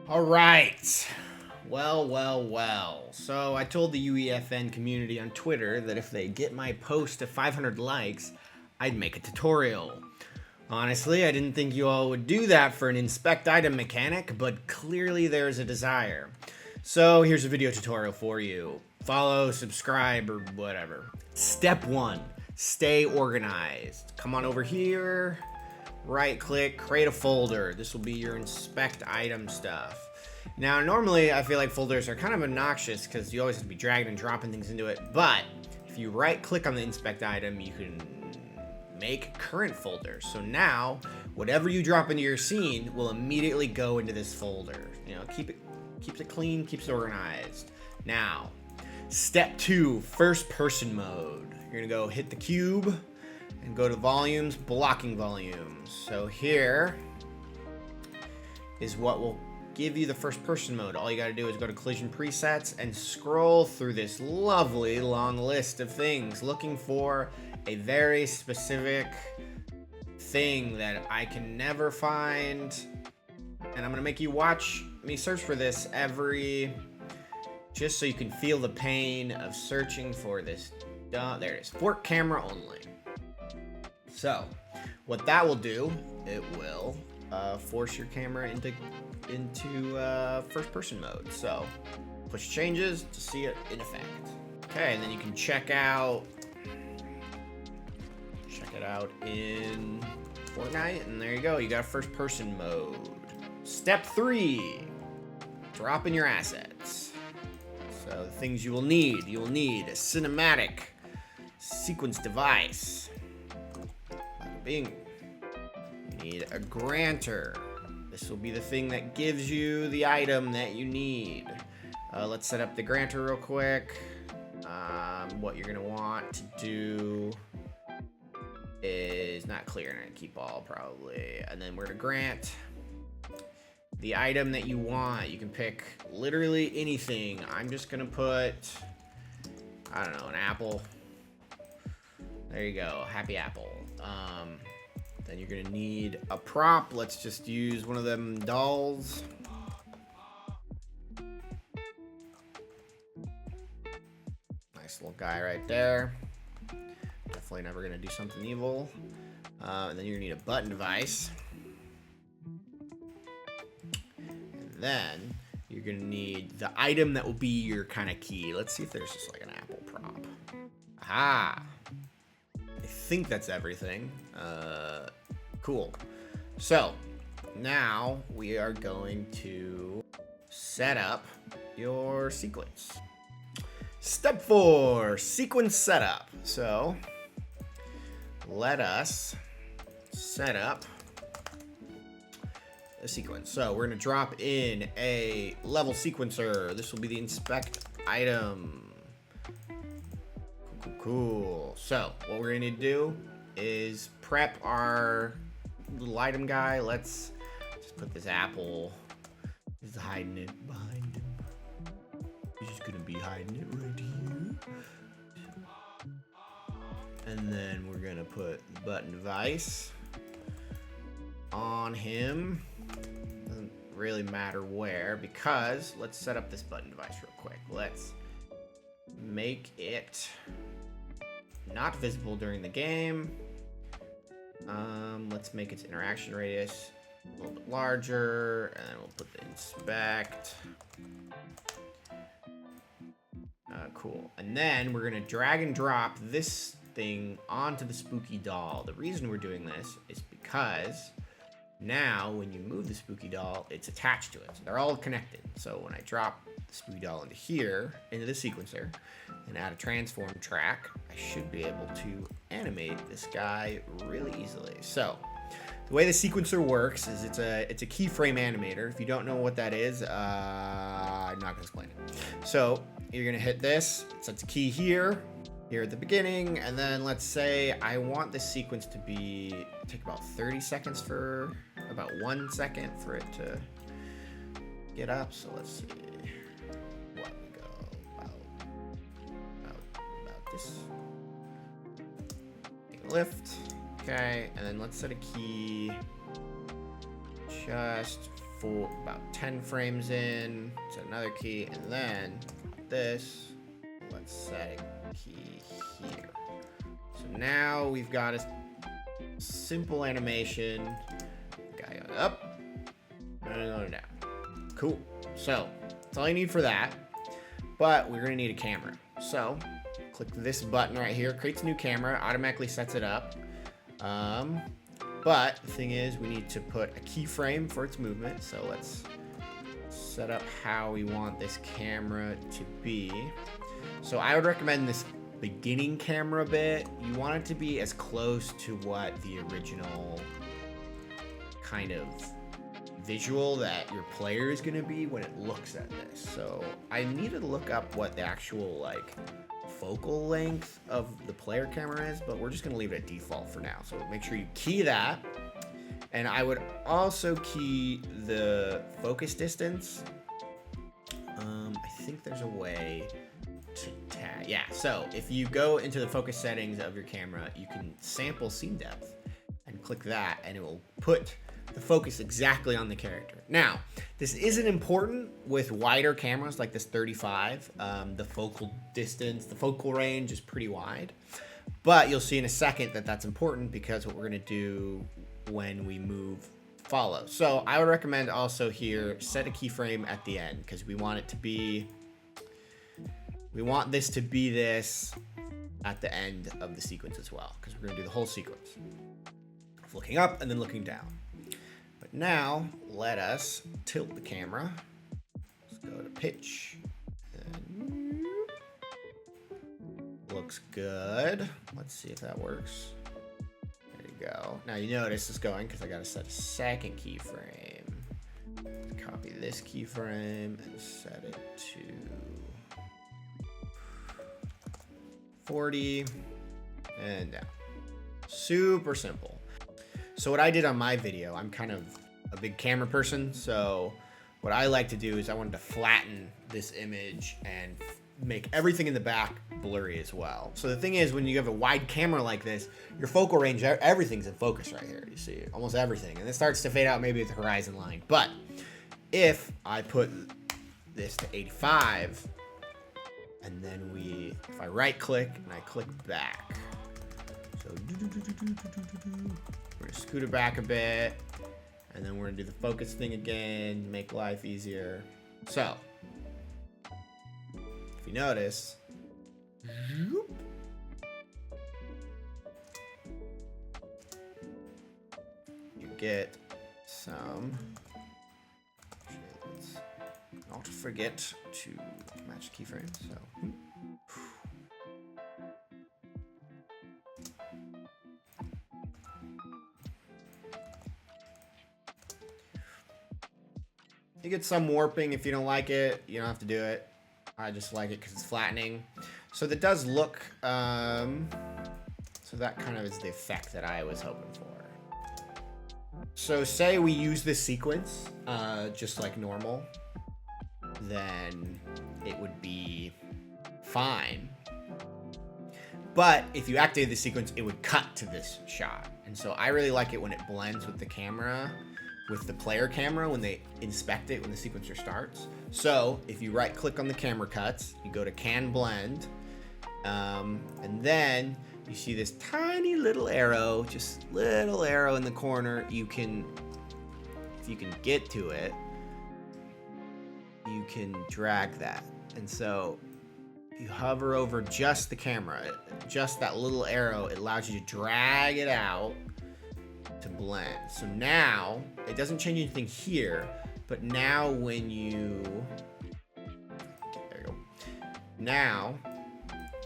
All right. Well. So I told the UEFN community on Twitter that if they get my post to 500 likes, I'd make a tutorial. Honestly, I didn't think you all would do that for an inspect item mechanic, but clearly there's a desire. So here's a video tutorial for you. Follow, subscribe, or whatever. Step 1, stay organized. Come on over here, right click, create a folder. This will be your inspect item stuff. Now, normally I feel like folders are kind of obnoxious because you always have to be dragging and dropping things into it, but if you right click on the inspect item, you can make current folders. So now, whatever you drop into your scene will immediately go into this folder. You know, keeps it clean, keeps it organized. Now, step 2, first person mode. You're gonna go hit the cube and go to volumes, blocking volumes. So here is what will give you the first person mode. All you gotta do is go to collision presets and scroll through this lovely long list of things, looking for a very specific thing that I can never find. And I'm gonna make you watch me search for this just so you can feel the pain of searching for this. There it is, fork camera only. So what that will do, it will force your camera into first person mode. So push changes to see it in effect. Okay, and then you can check it out in Fortnite, and there you go, you got first person mode. Step 3, drop in your assets. So the things you will need a cinematic sequence device. You need a granter. This will be the thing that gives you the item that you need. Let's set up the granter real quick. What you're gonna want to do is not clear, and keep all probably. And then we're gonna grant the item that you want. You can pick literally anything. I'm just gonna put, I don't know, an apple. There you go, happy apple. Then you're gonna need a prop. Let's just use one of them dolls. Nice little guy right there. Definitely never gonna do something evil. And then you're gonna need a button device. And then you're gonna need the item that will be your kind of key. Let's see if there's just like an apple prop. Aha! I think that's everything. Cool. So now we are going to set up your sequence. Step 4, sequence setup. So let us set up a sequence. So we're gonna drop in a level sequencer. This will be the inspect item. Cool. So what we're gonna do is prep our little item guy. Let's just put this apple. He's hiding it behind him. He's just gonna be hiding it right here. And then we're gonna put the button device on him. Doesn't really matter where, because let's set up this button device real quick. Let's make it not visible during the game. Let's make its interaction radius a little bit larger, and then we'll put the inspect. Cool. And then we're gonna drag and drop this thing onto the spooky doll. The reason we're doing this is because now when you move the spooky doll, it's attached to it. So they're all connected. So when I drop the spooky doll into here, into the sequencer, and add a transform track, I should be able to animate this guy really easily. So the way the sequencer works is it's a keyframe animator. If you don't know what that is, I'm not gonna explain it. So you're gonna hit this, it sets a key here at the beginning, and then let's say I want this sequence to take about 30 seconds for about 1 second for it to get up. So let's see what we go about this. Take a lift. Okay, and then let's set a key just about 10 frames in. Set another key, and then this. Let's set a key here. So now we've got a simple animation. Guy going up and going down. Cool. So that's all you need for that. But we're gonna need a camera. So click this button right here. Creates a new camera. Automatically sets it up. But the thing is, we need to put a keyframe for its movement. So let's set up how we want this camera to be. So I would recommend this beginning camera bit. You want it to be as close to what the original kind of visual that your player is going to be when it looks at this. So I needed to look up what the actual like focal length of the player camera is, but we're just going to leave it at default for now. So make sure you key that. And I would also key the focus distance. I think there's a way to tag. Yeah, so if you go into the focus settings of your camera, you can sample scene depth and click that, and it will put the focus exactly on the character. Now, this isn't important with wider cameras like this 35. The focal distance, the focal range is pretty wide, but you'll see in a second that that's important because what we're going to do when we move follow. So I would recommend also here set a keyframe at the end because we want it to be, we want this to be this at the end of the sequence as well, because we're going to do the whole sequence of looking up and then looking down. But now let us tilt the camera. Let's go to pitch. And looks good. Let's see if that works. There you go. Now you notice it's going because I got to set a second keyframe. Copy this keyframe and set it to 40 and down. Super simple. So what I did on my video, I'm kind of a big camera person, so what I like to do is I wanted to flatten this image and make everything in the back blurry as well. So the thing is, when you have a wide camera like this, your focal range, everything's in focus right here. You see almost everything, and it starts to fade out maybe at the horizon line. But if I put this to 85, and then if I right click and I click back, so we're gonna scoot it back a bit, and then we're gonna do the focus thing again, make life easier. So if you notice, you get some, let's not forget to match keyframes. So you get some warping. If you don't like it, you don't have to do it. I just like it because it's flattening. So that does look, so that kind of is the effect that I was hoping for. So say we use this sequence just like normal, then it would be fine. But if you activate the sequence, it would cut to this shot. And so I really like it when it blends with the camera, with the player camera, when they inspect it when the sequencer starts. So if you right click on the camera cuts, you go to can blend, and then you see this tiny little arrow, just little arrow in the corner. You can, if you can get to it, you can drag that. And so you hover over just the camera, just that little arrow, it allows you to drag it out to blend. So now it doesn't change anything here, but now when you, there you go. Now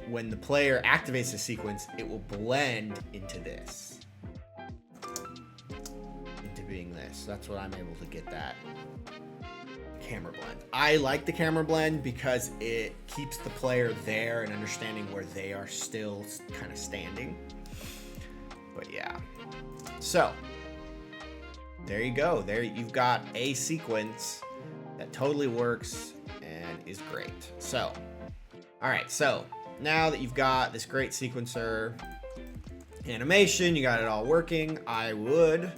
when the player activates the sequence, it will blend into this, into being this. That's what I'm able to get that camera blend. I like the camera blend because it keeps the player there and understanding where they are still kind of standing. But yeah, so there you go. There you've got a sequence that totally works and is great. So, all right, so now that you've got this great sequencer animation, you got it all working, I would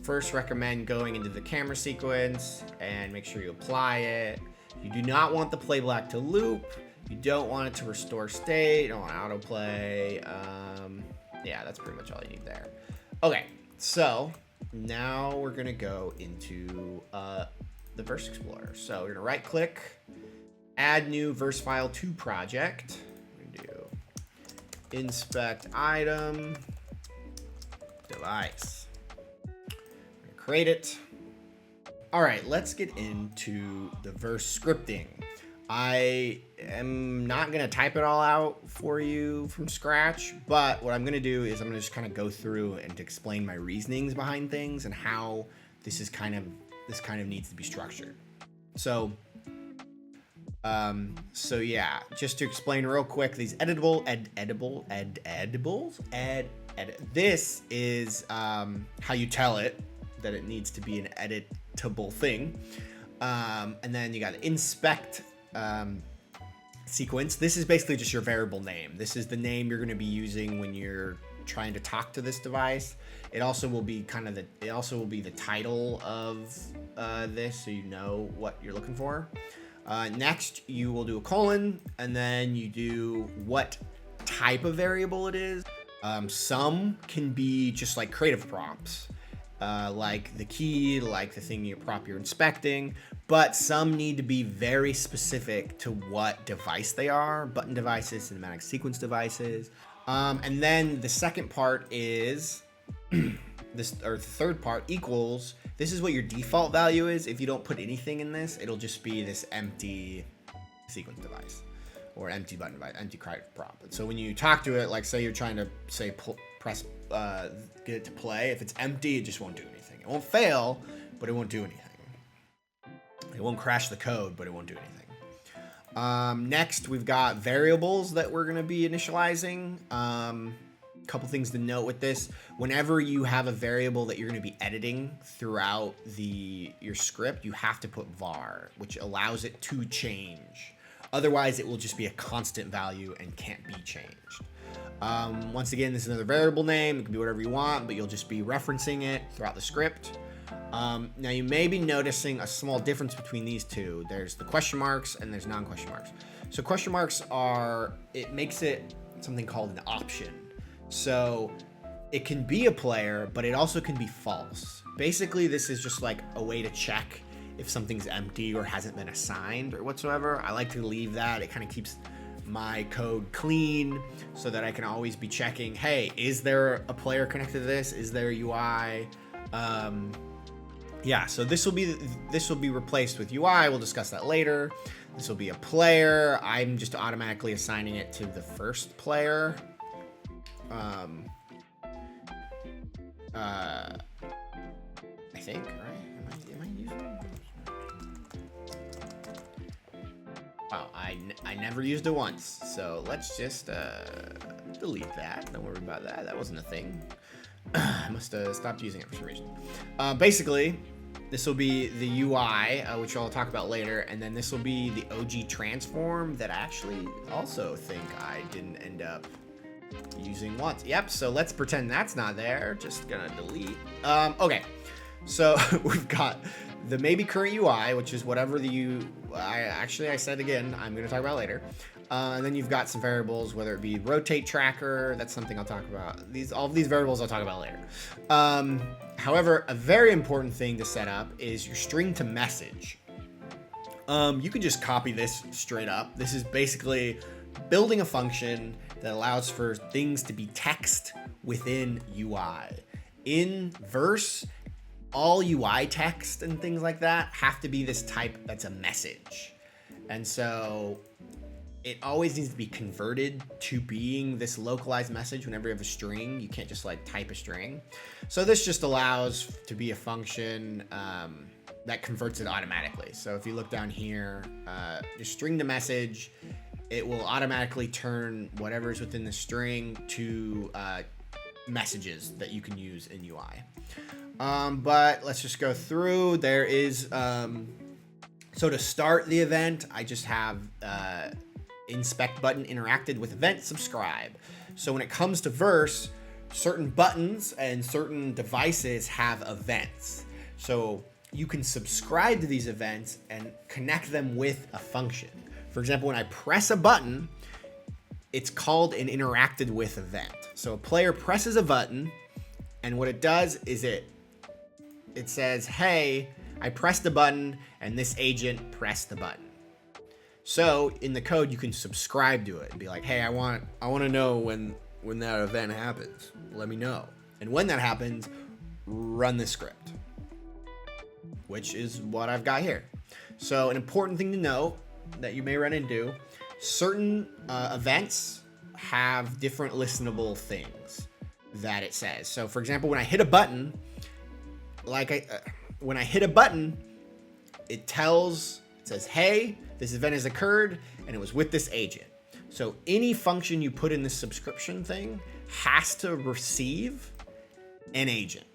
first recommend going into the camera sequence and make sure you apply it. You do not want the play black to loop. You don't want it to restore state. You don't want autoplay. Yeah, that's pretty much all you need there. Okay, so now we're gonna go into the Verse Explorer. So we're gonna right click, add new verse file to project. We're gonna do inspect item, device. We're gonna create it. All right, let's get into the verse scripting. I am not going to type it all out for you from scratch, but what I'm going to do is I'm going to just kind of go through and explain my reasonings behind things and how this kind of needs to be structured. So yeah, just to explain real quick, these edibles, this is how you tell it that it needs to be an editable thing. And then you got inspect sequence. This is basically just your variable name. This is the name you're going to be using when you're trying to talk to this device. It also will be the title of this, so you know what you're looking for. Next, you will do a colon, and then you do what type of variable it is. Some can be just like creative prompts, like the key, like the thing prop you're inspecting, but some need to be very specific to what device they are: button devices, cinematic sequence devices. And then the second part is the third part equals. This is what your default value is. If you don't put anything in this, it'll just be this empty sequence device or empty button device, empty creative prop. And so when you talk to it, like say you're trying to press get it to play, if it's empty, it just won't do anything. It won't fail, but it won't do anything. It won't crash the code, but it won't do anything. Next, we've got variables that we're going to be initializing. Couple things to note with this: whenever you have a variable that you're going to be editing throughout your script, you have to put var, which allows it to change. Otherwise, it will just be a constant value and can't be changed. Once again, this is another variable name. It can be whatever you want, but you'll just be referencing it throughout the script. Now, you may be noticing a small difference between these two. There's the question marks and there's non-question marks. So question marks it makes it something called an option. So it can be a player, but it also can be false. Basically, this is just like a way to check if something's empty or hasn't been assigned or whatsoever. I like to leave that. It kind of keeps my code clean so that I can always be checking, hey, is there a player connected to this? Is there a UI? Yeah, so this will be replaced with UI. We'll discuss that later. This will be a player. I'm just automatically assigning it to the first player. I think, right? Am I using? Wow, I never used it once, so let's just delete that. Don't worry about that. That wasn't a thing. I must have stopped using it for some reason. Basically, this will be the UI, which I'll talk about later, and then this will be the OG transform that I actually also think I didn't end up using once. Yep, so let's pretend that's not there. Just gonna delete. Okay, so we've got the maybe current UI, which is whatever I said again, I'm gonna talk about later. And then you've got some variables, whether it be rotate tracker, that's something I'll talk about. All of these variables I'll talk about later. However, a very important thing to set up is your string to message. You can just copy this straight up. This is basically building a function that allows for things to be text within UI. In Verse, all UI text and things like that have to be this type that's a message. And so it always needs to be converted to being this localized message whenever you have a string. You can't just like type a string. So this just allows to be a function that converts it automatically. So if you look down here, your string to message, it will automatically turn whatever's within the string to messages that you can use in UI. But let's just go through. There is, so to start the event, I just have inspect button interacted with event subscribe. So when it comes to Verse, certain buttons and certain devices have events. So you can subscribe to these events and connect them with a function. For example, when I press a button, it's called an interacted with event. So a player presses a button, and what it does is it says, hey, I pressed the button and this agent pressed the button. So in the code, you can subscribe to it and be like, hey, I want to know when that event happens. Let me know. And when that happens, run the script, which is what I've got here. So an important thing to know that you may run into, certain events have different listenable things that it says. So for example, when I hit a button, when I hit a button, it says, hey, this event has occurred and it was with this agent. So any function you put in this subscription thing has to receive an agent.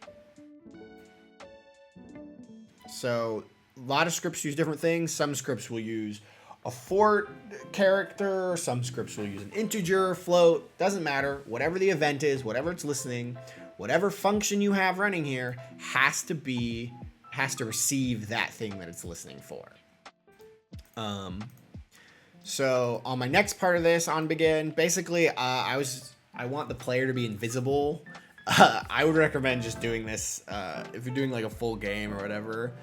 So a lot of scripts use different things. Some scripts will use a fort character. Some scripts will use an integer, float. Doesn't matter. Whatever the event is, whatever it's listening, whatever function you have running here has to receive that thing that it's listening for. So on my next part of this on begin, basically, I want the player to be invisible. I would recommend just doing this, if you're doing like a full game or whatever,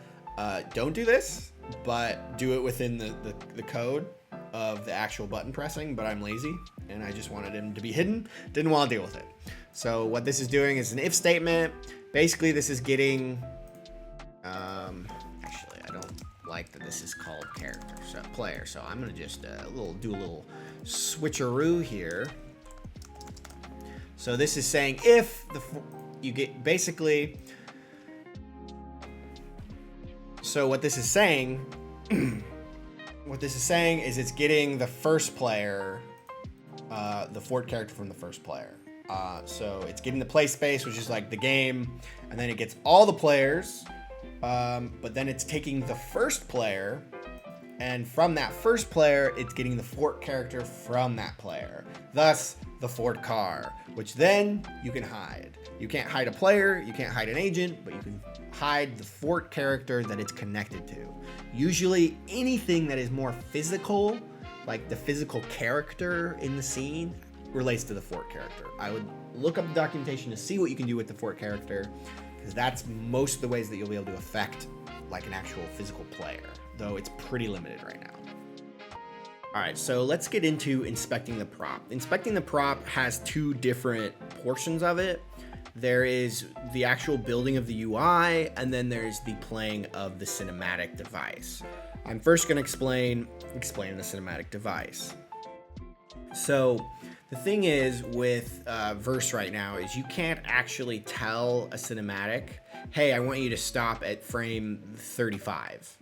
don't do this, but do it within the code of the actual button pressing, but I'm lazy and I just wanted him to be hidden. Didn't want to deal with it. So what this is doing is an if statement. Basically this is getting, actually I don't like that this is called character, so player. So I'm gonna just do a little switcheroo here. So this is saying if you get basically. So what this is saying, is it's getting the first player, the fort character from the first player. So it's getting the play space, which is like the game, and then it gets all the players. But then it's taking the first player, and from that first player, it's getting the fort character from that player. Thus, the fort car, which then you can hide. You can't hide a player, you can't hide an agent, but you can hide the fort character that it's connected to. Usually anything that is more physical, like the physical character in the scene, relates to the fort character. I would look up the documentation to see what you can do with the fort character, because that's most of the ways that you'll be able to affect like an actual physical player, though it's pretty limited right now. All right, so let's get into inspecting the prop. Inspecting the prop has two different portions of it. There is the actual building of the UI, and then there's the playing of the cinematic device. I'm first going to explain the cinematic device. So the thing is with Verse right now is you can't actually tell a cinematic, hey, I want you to stop at frame 35.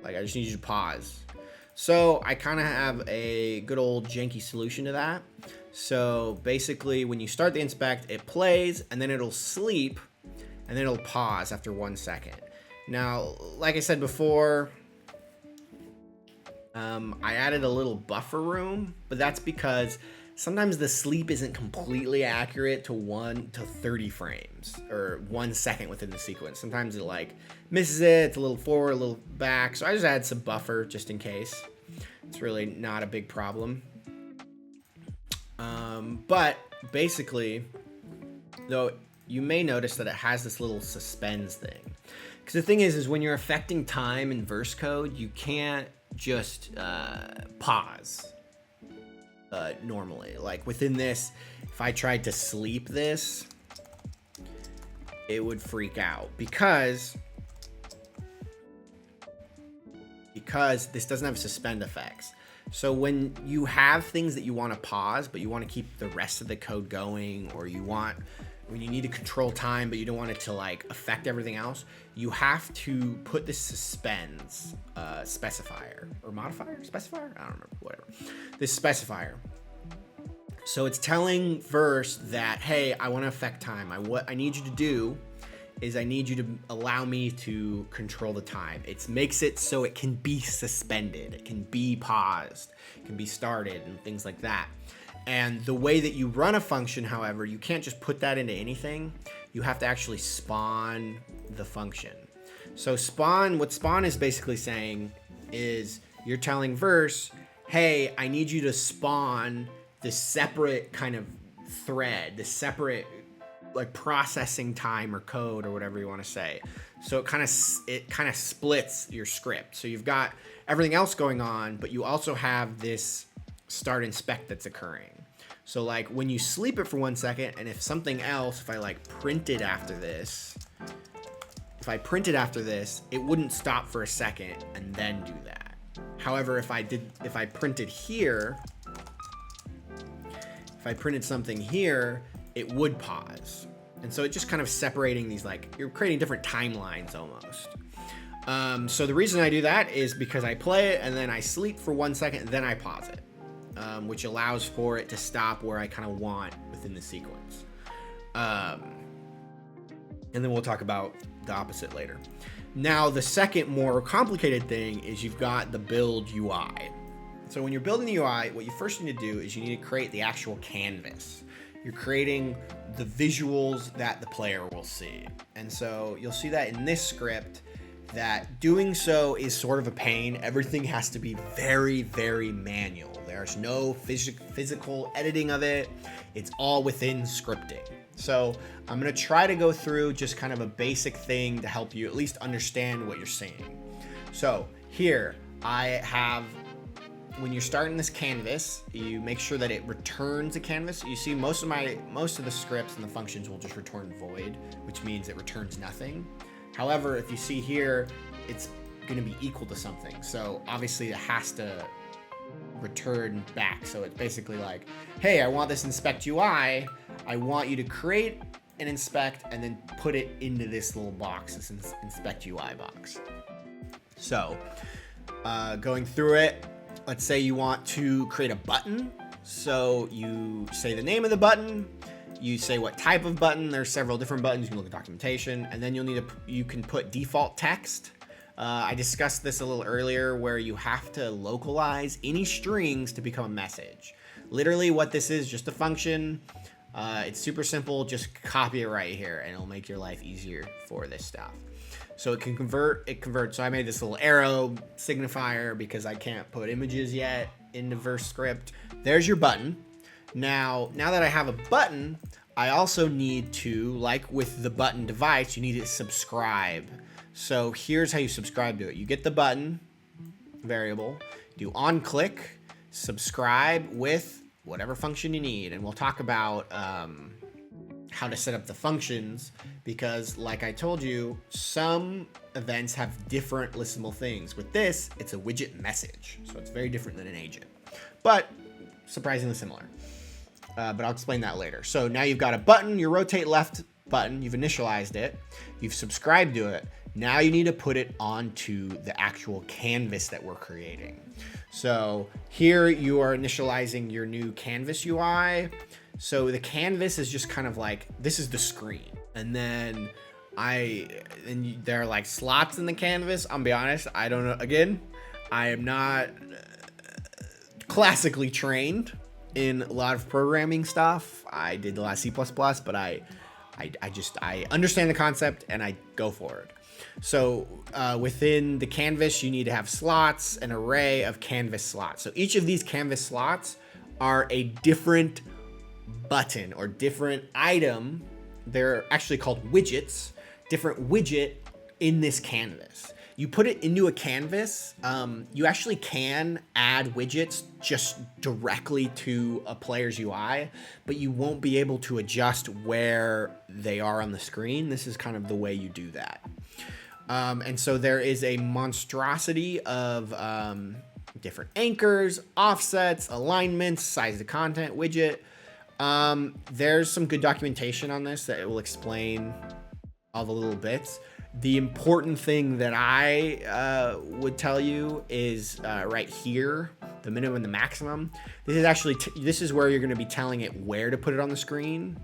Like, I just need you to pause. So I kind of have a good old janky solution to that. So basically when you start the inspect, it plays and then it'll sleep and then it'll pause after 1 second. Now, like I said before, I added a little buffer room, but that's because sometimes the sleep isn't completely accurate to 1 to 30 frames or 1 second within the sequence. Sometimes it like misses it, it's a little forward, a little back. So I just add some buffer just in case. It's really not a big problem. But basically, though, you may notice that it has this little suspends thing. Because the thing is when you're affecting time in verse code, you can't just pause normally. Like within this, if I tried to sleep this, it would freak out because this doesn't have suspend effects. So when you have things that you want to pause, but you want to keep the rest of the code going, or when you need to control time, but you don't want it to like affect everything else, you have to put this suspends specifier or modifier, specifier? I don't remember, whatever. This specifier. So it's telling Verse that, hey, I want to affect time. What I need you to do is I need you to allow me to control the time. It makes it so it can be suspended. It can be paused. It can be started and things like that. And the way that you run a function, however, you can't just put that into anything. You have to actually spawn the function. So what spawn is basically saying is you're telling Verse, hey, I need you to spawn this separate kind of thread, this separate like processing time or code or whatever you want to say. So it kind of splits your script. So you've got everything else going on, but you also have this start inspect that's occurring. So like when you sleep it for 1 second, and if something else, if I like printed after this, it wouldn't stop for a second and then do that. However, if I printed here, if I printed something here, it would pause. And so it's just kind of separating these, like you're creating different timelines almost. So the reason I do that is because I play it and then I sleep for 1 second and then I pause it, which allows for it to stop where I kind of want within the sequence. And then we'll talk about the opposite later. Now, the second more complicated thing is you've got the build UI. So when you're building the UI, what you first need to do is you need to create the actual canvas. You're creating the visuals that the player will see. And so you'll see that in this script that doing so is sort of a pain. Everything has to be very, very manual. There's no physical editing of it. It's all within scripting. So I'm going to try to go through just kind of a basic thing to help you at least understand what you're seeing. So here I have, when you're starting this canvas, you make sure that it returns a canvas. You see most of the scripts and the functions will just return void, which means it returns nothing. However, if you see here, it's going to be equal to something. So obviously it has to return back. So it's basically like, hey, I want this inspect UI. I want you to create an inspect and then put it into this little box, this inspect UI box. So going through it, let's say you want to create a button. So you say the name of the button, you say what type of button. There's several different buttons. You can look at documentation, and then you can put default text. I discussed this a little earlier where you have to localize any strings to become a message. Literally what this is, just a function. It's super simple. Just copy it right here and it'll make your life easier for this stuff. So it converts. So I made this little arrow signifier because I can't put images yet into verse script. There's your button. Now that I have a button, I also need to, like with the button device, you need to subscribe. So here's how you subscribe to it. You get the button variable, do on click, subscribe with whatever function you need. And we'll talk about how to set up the functions because, like I told you, some events have different listable things. With this, it's a widget message. So it's very different than an agent, but surprisingly similar. But I'll explain that later. So now you've got a button, your rotate left button, you've initialized it, you've subscribed to it. Now you need to put it onto the actual canvas that we're creating. So here you are initializing your new canvas UI. So the canvas is just kind of like, this is the screen. And then there are like slots in the canvas. I'll be honest, I don't know. Again, I am not classically trained in a lot of programming stuff. I did a lot of C++, but I understand the concept and I go for it. So within the canvas, you need to have slots, an array of canvas slots. So each of these canvas slots are a different button or different item. They're actually called widgets, different widget in this canvas. You put it into a canvas, you actually can add widgets just directly to a player's UI, but you won't be able to adjust where they are on the screen. This is kind of the way you do that. And so there is a monstrosity of different anchors, offsets, alignments, size of content, widget. There's some good documentation on this that it will explain all the little bits. The important thing that I would tell you is right here, the minimum and the maximum. This is actually, this is where you're going to be telling it where to put it on the screen.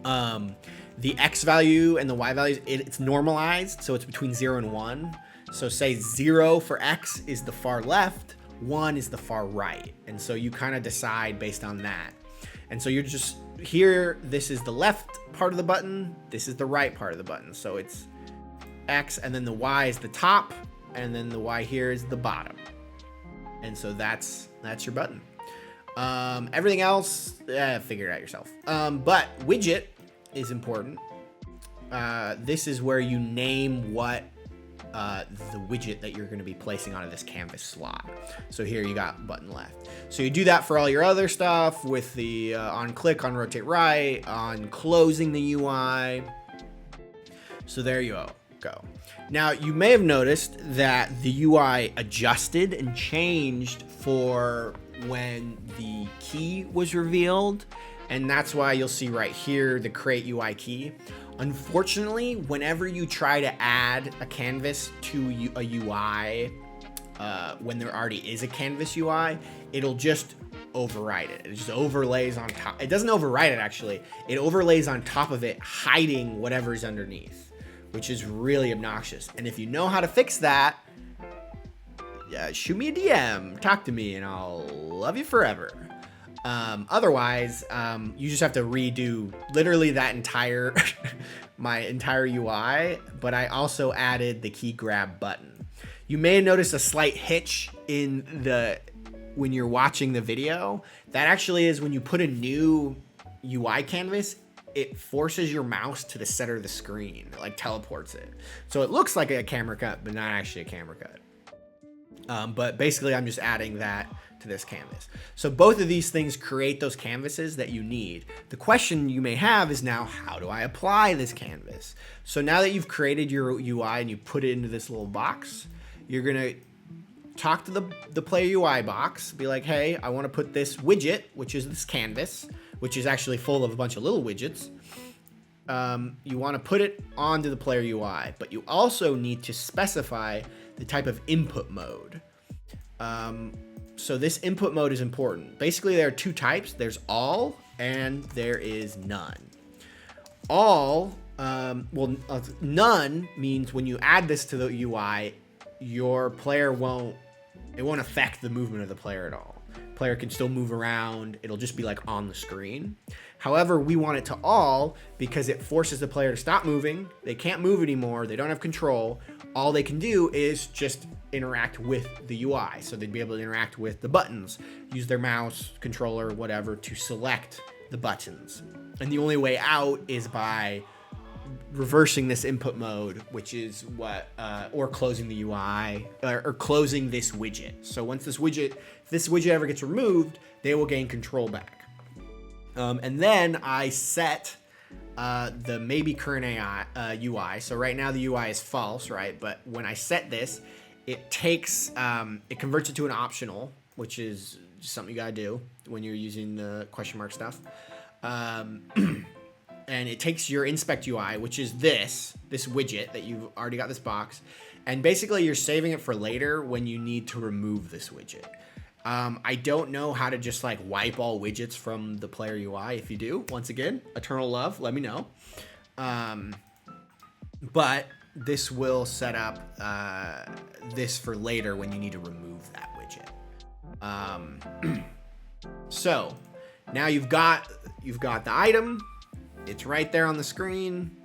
The X value and the Y values, it's normalized, so it's between 0 and 1. So say 0 for X is the far left, 1 is the far right. And so you kind of decide based on that. And so you're just here, this is the left part of the button, this is the right part of the button. So it's X, and then the Y is the top, and then the Y here is the bottom. And so that's your button. Everything else, figure it out yourself. But widget is important. This is where you name what the widget that you're going to be placing onto this canvas slot. So here you got button left. So you do that for all your other stuff with the on click, on rotate right, on closing the UI. So there you go. Now you may have noticed that the UI adjusted and changed for when the key was revealed. And that's why you'll see right here the create UI key. Unfortunately, whenever you try to add a canvas to a UI, when there already is a canvas UI, it'll just override it. It just overlays on top. It doesn't override it, actually. It overlays on top of it, hiding whatever's underneath, which is really obnoxious. And if you know how to fix that, shoot me a DM, talk to me, and I'll love you forever. Otherwise, you just have to redo literally that entire, my entire UI, but I also added the key grab button. You may have noticed a slight hitch in when you're watching the video. That actually is when you put a new UI canvas, it forces your mouse to the center of the screen. It like teleports it. So it looks like a camera cut, but not actually a camera cut. But basically I'm just adding that to this canvas. So both of these things create those canvases that you need. The question you may have is now, how do I apply this canvas? So now that you've created your UI and you put it into this little box, you're gonna talk to the player UI box, be like, hey, I wanna put this widget, which is this canvas, which is actually full of a bunch of little widgets. You wanna put it onto the player UI, but you also need to specify the type of input mode. So this input mode is important. Basically, there are two types. There's all and there is none. All, none means when you add this to the UI, your player won't affect the movement of the player at all. Player can still move around. It'll just be like on the screen. However, we want it to all because it forces the player to stop moving. They can't move anymore. They don't have control. All they can do is just interact with the UI. So they'd be able to interact with the buttons, use their mouse, controller, whatever, to select the buttons. And the only way out is by reversing this input mode, which is or closing the UI, or closing this widget. So once if this widget ever gets removed, they will gain control back. And then I set the maybe current AI, UI. So right now the UI is false, right? But when I set this, it takes, it converts it to an optional, which is something you gotta do when you're using the question mark stuff. And it takes your inspect UI, which is this widget that you've already got this box. And basically you're saving it for later when you need to remove this widget. I don't know how to just like wipe all widgets from the player UI. If you do, once again, eternal love, let me know. But this will set up this for later when you need to remove that widget. So now you've got the item. It's right there on the screen.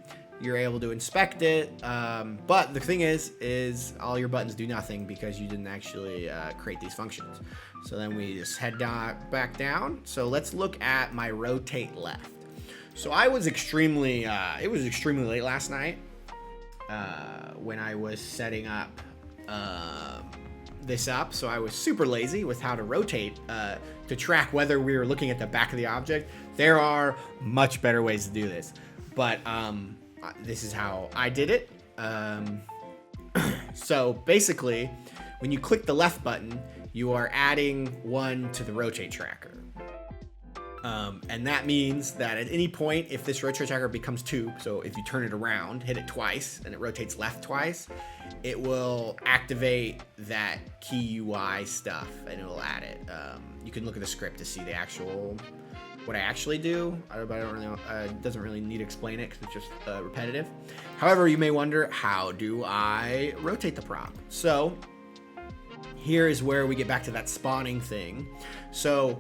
You're able to inspect it. But the thing is all your buttons do nothing because you didn't actually create these functions. So then we just head back down. So let's look at my rotate left. So I was extremely, it was extremely late last night when I was setting up this up. So I was super lazy with how to rotate to track whether we were looking at the back of the object. There are much better ways to do this, but this is how I did it. So basically, when you click the left button, you are adding 1 to the rotate tracker. And that means that at any point, if this rotate tracker becomes 2, so if you turn it around, hit it twice, and it rotates left twice, it will activate that key UI stuff, and it will add it. You can look at the script to see the actual, what I actually do, but I don't really know, it doesn't really need to explain it because it's just repetitive. However, you may wonder, how do I rotate the prop? So here is where we get back to that spawning thing. So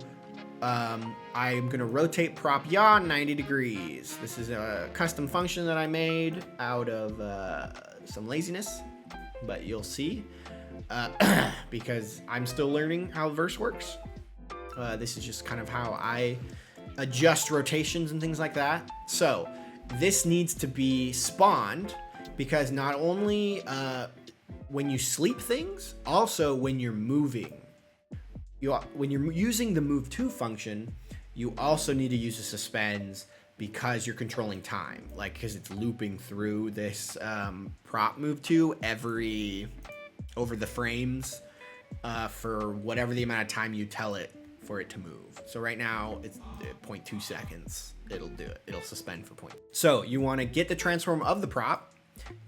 I'm gonna rotate prop yaw 90 degrees. This is a custom function that I made out of some laziness, but you'll see because I'm still learning how verse works. This is just kind of how I adjust rotations and things like that. So this needs to be spawned because not only when you sleep things, also when you're moving. When you're using the move to function, you also need to use the suspends because you're controlling time, like because it's looping through this prop move to over the frames for whatever the amount of time you tell it for it to move. So right now it's 0.2 seconds. It'll do it. It'll suspend for point. So you want to get the transform of the prop.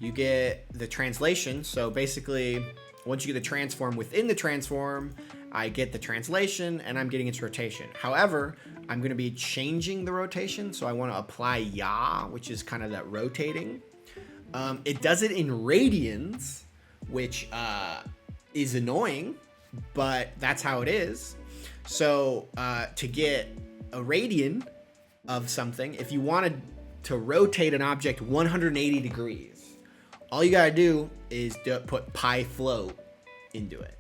You get the translation. So basically, once you get the transform within the transform, I get the translation and I'm getting its rotation. However, I'm going to be changing the rotation. So I want to apply yaw, which is kind of that rotating. It does it in radians, which is annoying, but that's how it is. So to get a radian of something, if you wanted to rotate an object 180 degrees, all you got to do is put pi float into it.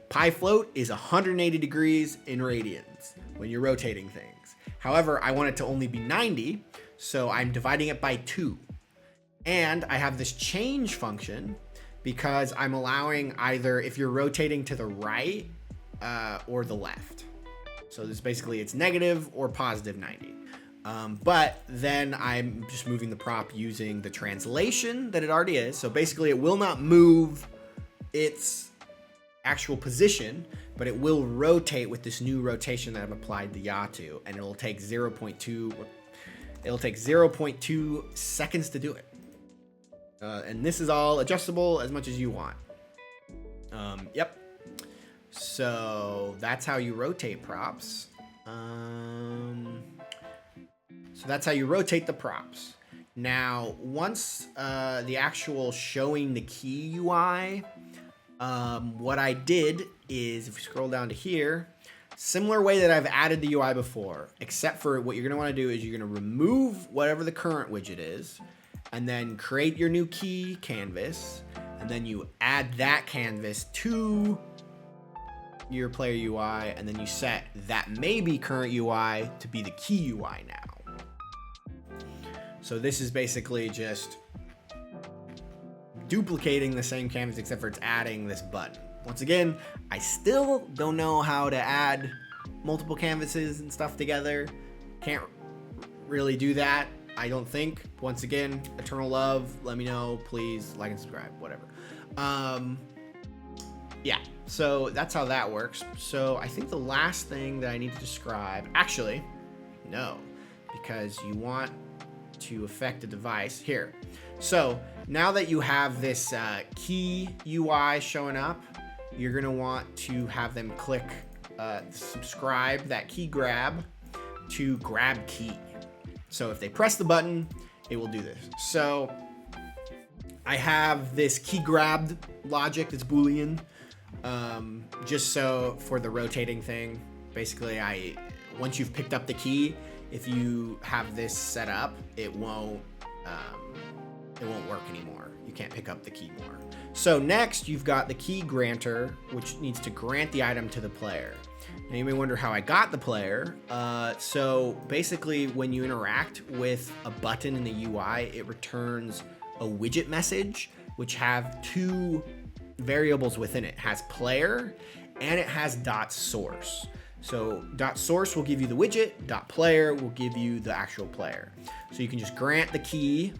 Pi float is 180 degrees in radians when you're rotating things. However, I want it to only be 90, so I'm dividing it by 2. And I have this change function because I'm allowing either if you're rotating to the right or the left. So this basically it's negative or positive 90. But then I'm just moving the prop using the translation that it already is. So basically it will not move its actual position, but it will rotate with this new rotation that I've applied the yaw to, and it'll take 0.2 seconds to do it. And this is all adjustable as much as you want. Yep. So that's how you rotate props. So that's how you rotate the props. Now, once the actual showing the key UI, what I did is, if you scroll down to here, similar way that I've added the UI before, except for what you're going to want to do is you're going to remove whatever the current widget is, and then create your new key canvas, and then you add that canvas to your player UI, and then you set that maybe current UI to be the key UI now. So this is basically just duplicating the same canvas, except for it's adding this button. Once again, I still don't know how to add multiple canvases and stuff together. Can't really do that, I don't think. Once again, eternal love, let me know, please like and subscribe, whatever. Yeah, so that's how that works. So I think the last thing that I need to describe, actually, no, because you want to affect a device here. So now that you have this key UI showing up, you're gonna want to have them click subscribe, that key grab, to grab key. So if they press the button, it will do this. So I have this key grabbed logic that's Boolean, just so for the rotating thing. Basically, once you've picked up the key, if you have this set up, it won't work anymore. You can't pick up the key more. So next, you've got the key granter, which needs to grant the item to the player. Now you may wonder how I got the player. So basically, when you interact with a button in the UI, it returns a widget message, which have 2 variables within it. It has player and it has .source. So .source will give you the widget, .player will give you the actual player. So you can just grant the key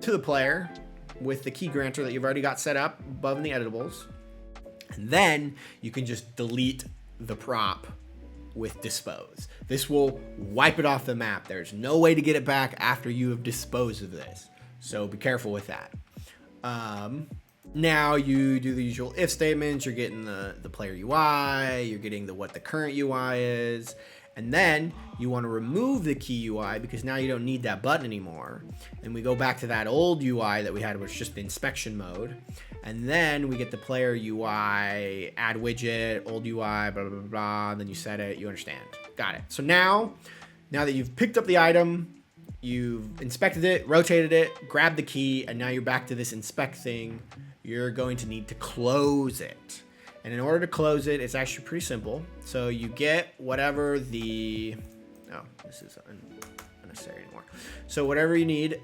to the player with the key granter that you've already got set up above in the editables. And then you can just delete the prop with dispose. This will wipe it off the map. There's no way to get it back after you have disposed of this. So be careful with that. Now you do the usual if statements. You're getting the player UI, you're getting what the current UI is, And then you want to remove the key UI because now you don't need that button anymore. And we go back to that old UI that we had, which was just the inspection mode. And then we get the player UI, add widget, old UI, blah, blah, blah, blah. And then you set it, you understand. Got it. So now that you've picked up the item, you've inspected it, rotated it, grabbed the key, and now you're back to this inspect thing, you're going to need to close it. And in order to close it, it's actually pretty simple. So you get whatever the... Oh, this is unnecessary anymore. So whatever you need,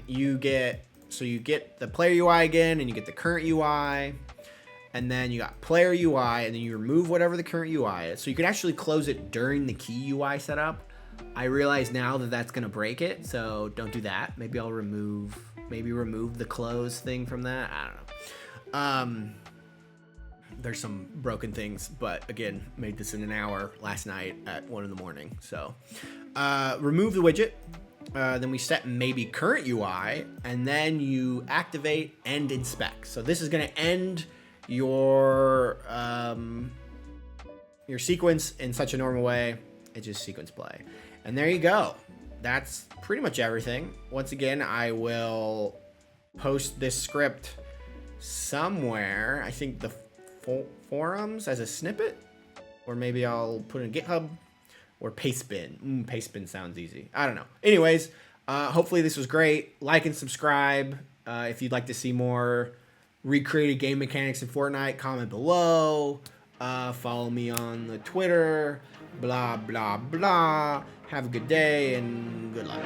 you get... So you get the player UI again, and you get the current UI. And then you got player UI, and then you remove whatever the current UI is. So you can actually close it during the key UI setup. I realize now that that's going to break it, so don't do that. Maybe I'll remove the close thing from that. I don't know. There's some broken things, but again, made this in an hour last night at 1 in the morning. So remove the widget. Then we set maybe current UI, and then you activate end inspect. So this is going to end your sequence in such a normal way. It's just sequence play. And there you go. That's pretty much everything. Once again, I will post this script somewhere. I think the forums as a snippet, or maybe I'll put it in GitHub or Pastebin. Pastebin sounds easy. I don't know. Anyways, hopefully this was great. Like and subscribe if you'd like to see more recreated game mechanics in Fortnite. Comment below. Follow me on the Twitter. Blah, blah, blah. Have a good day and good luck.